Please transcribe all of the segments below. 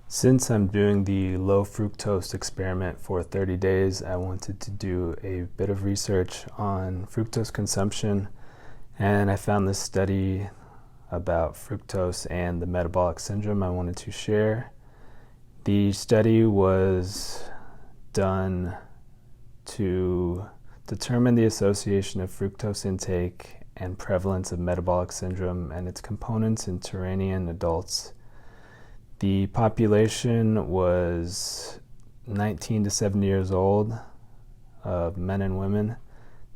Since I'm doing the low fructose experiment for 30 days, I wanted to do a bit of research on fructose consumption, and I found this study about fructose and the metabolic syndrome I wanted to share. The study was done to determine the association of fructose intake and prevalence of metabolic syndrome and its components in Turanian adults. The population was 19 to 70 years old, of men and women.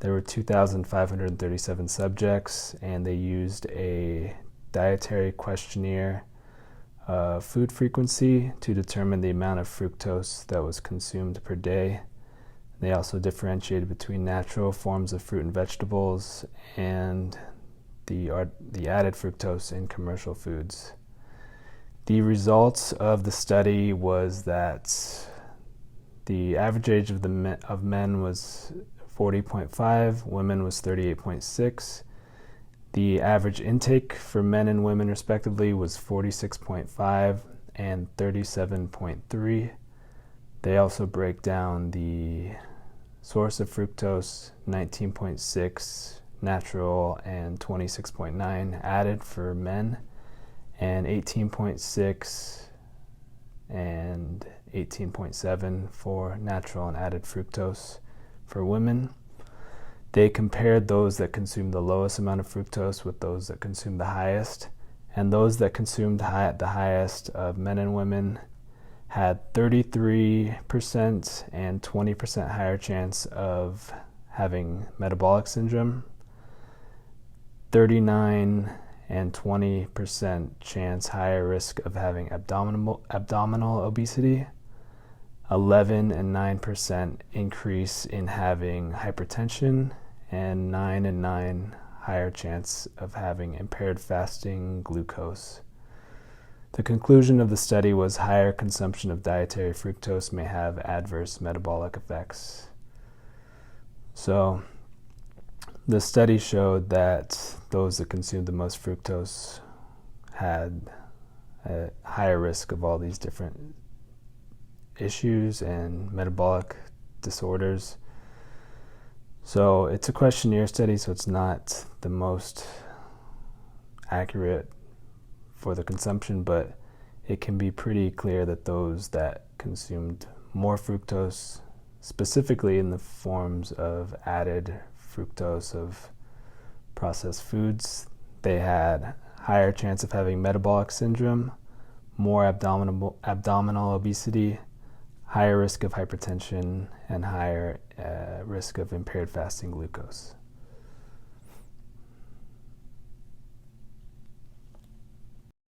There were 2,537 subjects, and they used a dietary questionnaire, food frequency, to determine the amount of fructose that was consumed per day. They also differentiated between natural forms of fruit and vegetables and the added fructose in commercial foods. The results of the study was that the average age of men was 40.5, women was 38.6. The average intake for men and women respectively was 46.5 and 37.3. They also break down the source of fructose: 19.6 natural and 26.9 added for men, and 18.6 and 18.7 for natural and added fructose for women. They compared those that consumed the lowest amount of fructose with those that consumed the highest, and those that consumed the highest of men and women had 33% and 20% higher chance of having metabolic syndrome, 39 and 20% chance higher risk of having abdominal obesity, 11 and 9% increase in having hypertension, and 9 and 9 higher chance of having impaired fasting glucose. The conclusion of the study was higher consumption of dietary fructose may have adverse metabolic effects. So the study showed that those that consumed the most fructose had a higher risk of all these different issues and metabolic disorders. So it's a questionnaire study, so it's not the most accurate for the consumption, but it can be pretty clear that those that consumed more fructose, specifically in the forms of added fructose of processed foods, they had higher chance of having metabolic syndrome, more abdominal obesity, higher risk of hypertension, and higher risk of impaired fasting glucose.